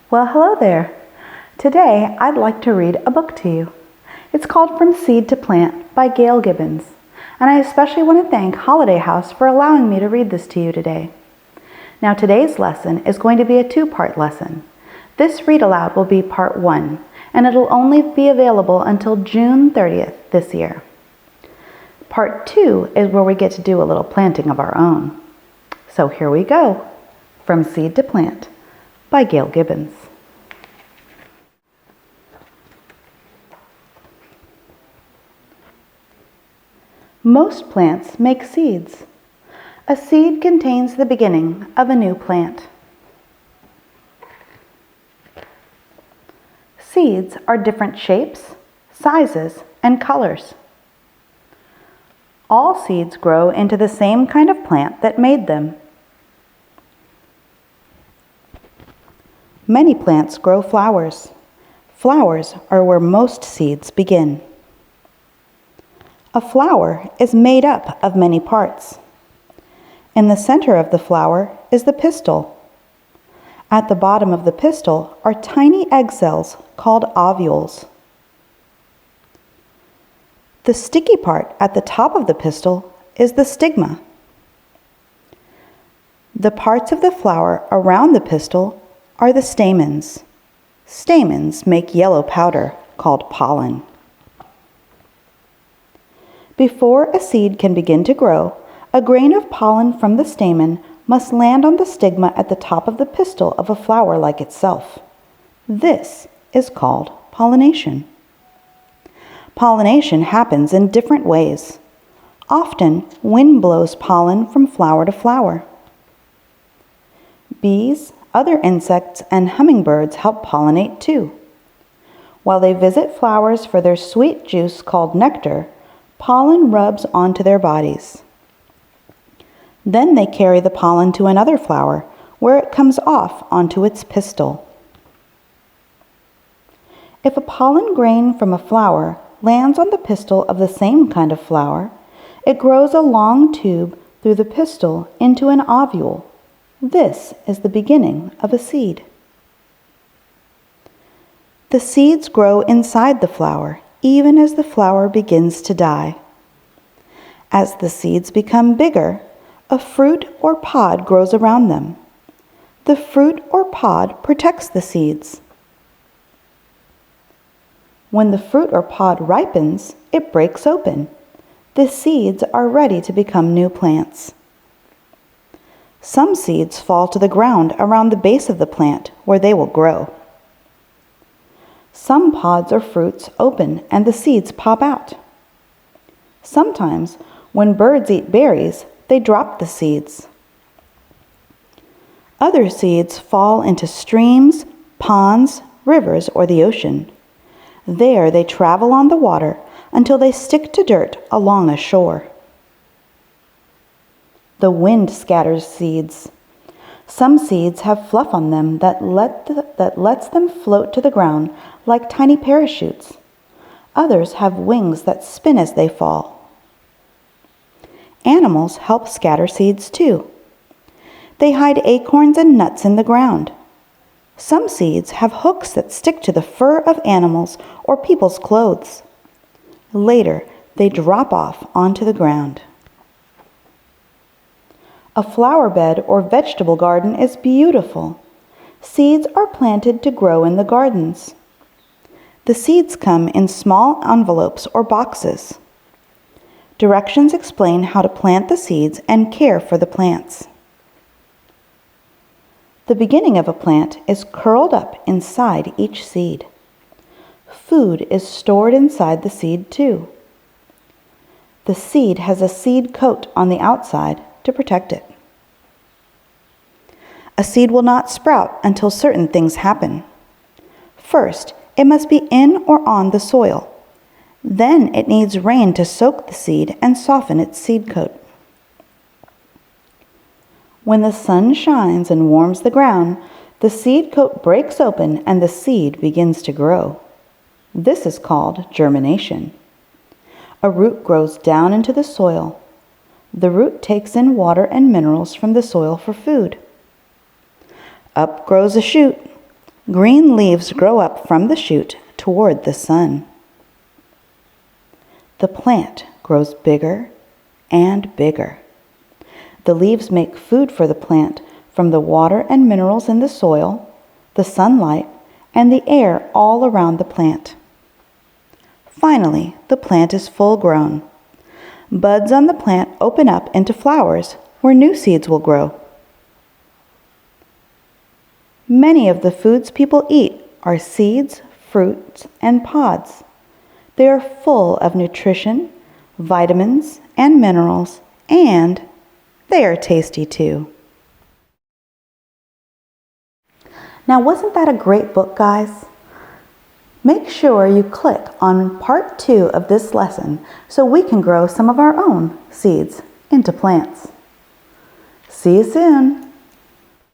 Well, hello there. Today, I'd like to read a book to you. It's called From Seed to Plant by Gail Gibbons, and I especially want to thank Holiday House for allowing me to read this to you today. Now, today's lesson is going to be a two-part lesson. This read aloud will be part 1, and it'll only be available until June 30th this year. Part 2 is where we get to do a little planting of our own. So here we go. From Seed to Plant by Gail Gibbons. Most plants make seeds. A seed contains the beginning of a new plant. Seeds are different shapes, sizes, and colors. All seeds grow into the same kind of plant that made them. Many plants grow flowers. Flowers are where most seeds begin. A flower is made up of many parts. In the center of the flower is the pistil. At the bottom of the pistil are tiny egg cells called ovules. The sticky part at the top of the pistil is the stigma. The parts of the flower around the pistil are the stamens. Stamens make yellow powder called pollen. Before a seed can begin to grow, a grain of pollen from the stamen must land on the stigma at the top of the pistil of a flower like itself. This is called pollination. Pollination happens in different ways. Often, wind blows pollen from flower to flower. Bees, other insects, and hummingbirds help pollinate too. While they visit flowers for their sweet juice called nectar, pollen rubs onto their bodies. Then they carry the pollen to another flower, where it comes off onto its pistil. If a pollen grain from a flower lands on the pistil of the same kind of flower, it grows a long tube through the pistil into an ovule. This is the beginning of a seed. The seeds grow inside the flower, even as the flower begins to die. As the seeds become bigger, a fruit or pod grows around them. The fruit or pod protects the seeds. When the fruit or pod ripens, it breaks open. The seeds are ready to become new plants. Some seeds fall to the ground around the base of the plant, where they will grow. Some pods or fruits open and the seeds pop out. Sometimes, when birds eat berries, they drop the seeds. Other seeds fall into streams, ponds, rivers, or the ocean. There they travel on the water until they stick to dirt along a shore. The wind scatters seeds. Some seeds have fluff on them that lets them float to the ground like tiny parachutes. Others have wings that spin as they fall. Animals help scatter seeds too. They hide acorns and nuts in the ground. Some seeds have hooks that stick to the fur of animals or people's clothes. Later, they drop off onto the ground. A flower bed or vegetable garden is beautiful. Seeds are planted to grow in the gardens. The seeds come in small envelopes or boxes. Directions explain how to plant the seeds and care for the plants. The beginning of a plant is curled up inside each seed. Food is stored inside the seed too. The seed has a seed coat on the outside to protect it. A seed will not sprout until certain things happen. First, it must be in or on the soil. Then it needs rain to soak the seed and soften its seed coat. When the sun shines and warms the ground, the seed coat breaks open and the seed begins to grow. This is called germination. A root grows down into the soil. The root takes in water and minerals from the soil for food. Up grows a shoot. Green leaves grow up from the shoot toward the sun. The plant grows bigger and bigger. The leaves make food for the plant from the water and minerals in the soil, the sunlight, and the air all around the plant. Finally, the plant is full grown. Buds on the plant open up into flowers where new seeds will grow. Many of the foods people eat are seeds, fruits, and pods. They are full of nutrition, vitamins, and minerals, and they are tasty too. Now, wasn't that a great book, guys? Make sure you click on part 2 of this lesson so we can grow some of our own seeds into plants. See you soon.